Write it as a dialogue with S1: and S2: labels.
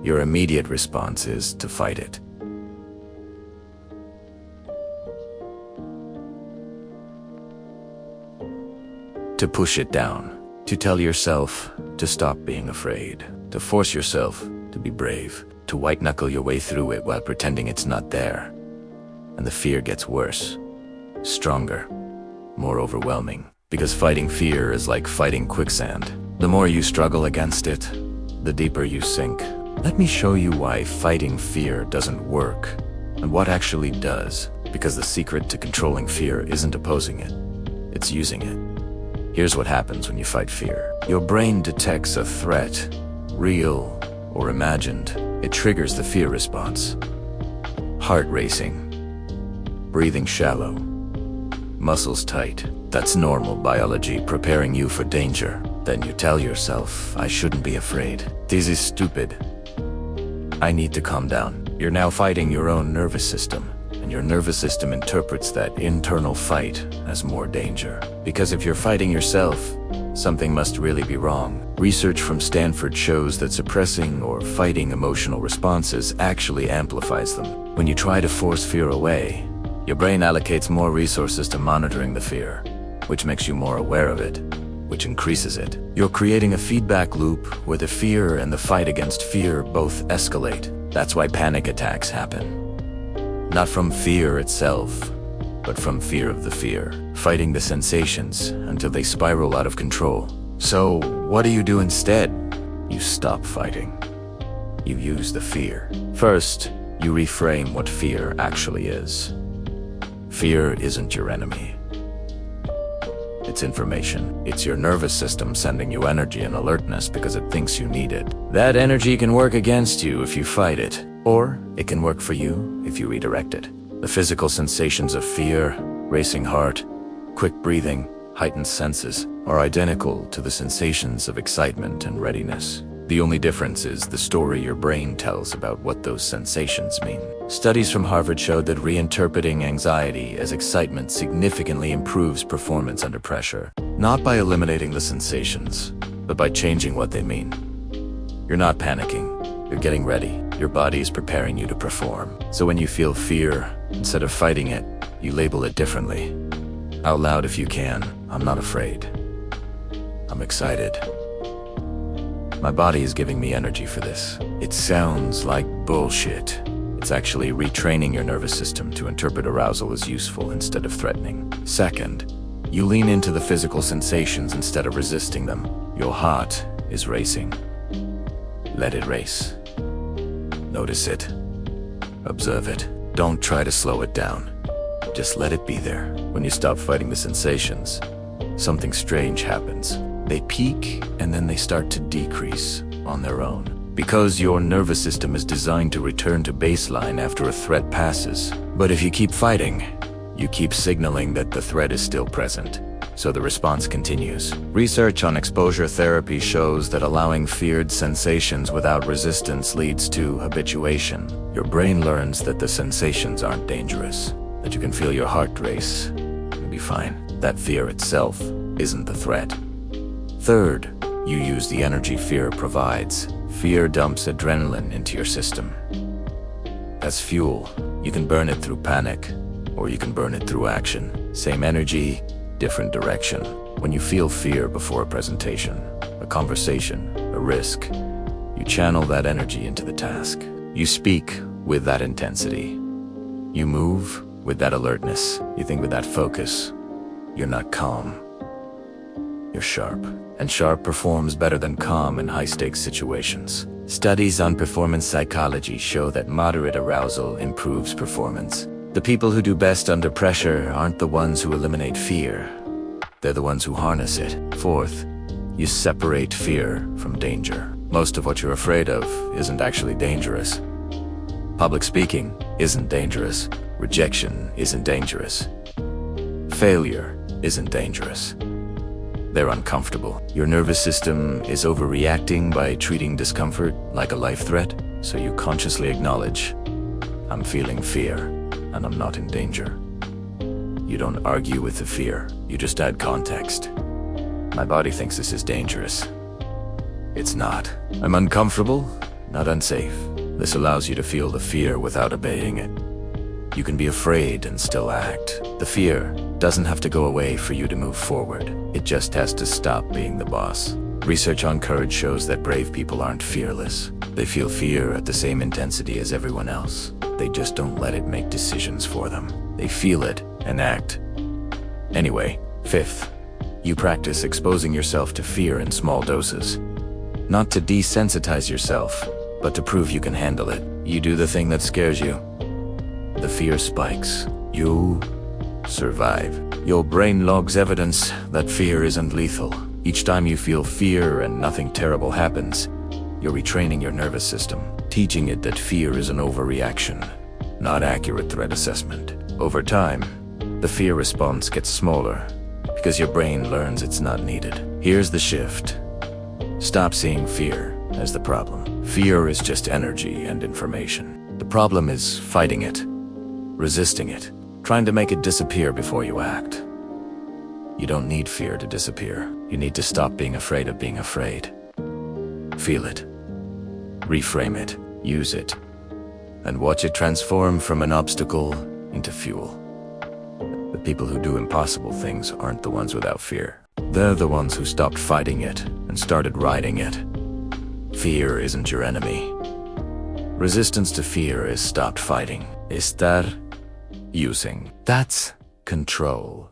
S1: your immediate response is to fight it. To push it down, to tell yourself to stop being afraid, to force yourself to be brave, to white-knuckle your way through it while pretending it's not there. And the fear gets worse, stronger, more overwhelming, because fighting fear is like fighting quicksand. The more you struggle against it, the deeper you sink. Let me show you why fighting fear doesn't work, and what actually does, because the secret to controlling fear isn't opposing it, it's using it. Here's what happens when you fight fear. Your brain detects a threat, real or imagined. It triggers the fear response. Heart racing, breathing shallow, muscles tight. That's normal biology preparing you for danger. Then you tell yourself, I shouldn't be afraid. This is stupid. I need to calm down. You're now fighting your own nervous system. And your nervous system interprets that internal fight as more danger. Because if you're fighting yourself, something must really be wrong. Research from Stanford shows that suppressing or fighting emotional responses actually amplifies them. When you try to force fear away, your brain allocates more resources to monitoring the fear, which makes you more aware of it, which increases it. You're creating a feedback loop where the fear and the fight against fear both escalate. That's why panic attacks happen. Not from fear itself, but from fear of the fear, fighting the sensations until they spiral out of control. So, what do you do instead? You stop fighting. You use the fear. First, you reframe what fear actually is. Fear isn't your enemy. It's information. It's your nervous system sending you energy and alertness because it thinks you need it. That energy can work against you if you fight it, or it can work for you if you redirect it. The physical sensations of fear, racing heart, quick breathing, heightened senses, are identical to the sensations of excitement and readiness. The only difference is the story your brain tells about what those sensations mean. Studies from Harvard showed that reinterpreting anxiety as excitement significantly improves performance under pressure, not by eliminating the sensations, but by changing what they mean. You're not panicking, you're getting ready. Your body is preparing you to perform. So when you feel fear, instead of fighting it, you label it differently. Out loud if you can, I'm not afraid. I'm excited. My body is giving me energy for this. It sounds like bullshit. It's actually retraining your nervous system to interpret arousal as useful instead of threatening. Second, you lean into the physical sensations instead of resisting them. Your heart is racing. Let it race. Notice it. Observe it. Don't try to slow it down. Just let it be there. When you stop fighting the sensations, something strange happens. They peak and then they start to decrease on their own. Because your nervous system is designed to return to baseline after a threat passes. But if you keep fighting, you keep signaling that the threat is still present. So the response continues. Research on exposure therapy shows that allowing feared sensations without resistance leads to habituation. Your brain learns that the sensations aren't dangerous, that you can feel your heart race. You'll be fine. That fear itself isn't the threat. Third, you use the energy fear provides. Fear dumps adrenaline into your system. As fuel, you can burn it through panic, or you can burn it through action. Same energy, different direction. When you feel fear before a presentation, a conversation, a risk, you channel that energy into the task. You speak with that intensity. You move with that alertness. You think with that focus. You're not calm. You're sharp. And sharp performs better than calm in high-stakes situations. Studies on performance psychology show that moderate arousal improves performance. The people who do best under pressure aren't the ones who eliminate fear. They're the ones who harness it. Fourth, you separate fear from danger. Most of what you're afraid of isn't actually dangerous. Public speaking isn't dangerous. Rejection isn't dangerous. Failure isn't dangerous. They're uncomfortable. Your nervous system is overreacting by treating discomfort like a life threat, so you consciously acknowledge, I'm feeling fear, and I'm not in danger. You don't argue with the fear, you just add context. My body thinks this is dangerous. It's not. I'm uncomfortable, not unsafe. This allows you to feel the fear without obeying it. You can be afraid and still act. The fear doesn't have to go away for you to move forward. It just has to stop being the boss. Research on courage shows that brave people aren't fearless. They feel fear at the same intensity as everyone else. They just don't let it make decisions for them. They feel it and act. Anyway, fifth, you practice exposing yourself to fear in small doses. Not to desensitize yourself, but to prove you can handle it. You do the thing that scares you. The fear spikes. You survive. Your brain logs evidence that fear isn't lethal. Each time you feel fear and nothing terrible happens, you're retraining your nervous system, teaching it that fear is an overreaction, not accurate threat assessment. Over time, the fear response gets smaller because your brain learns it's not needed. Here's the shift. Stop seeing fear as the problem. Fear is just energy and information. The problem is fighting it, resisting it, trying to make it disappear before you act. You don't need fear to disappear. You need to stop being afraid of being afraid. Feel it, reframe it, use it, and watch it transform from an obstacle into fuel. The people who do impossible things aren't the ones without fear. They're the ones who stopped fighting it and started riding it. Fear isn't your enemy. Resistance to fear is stopped fighting. Estar using. That's control.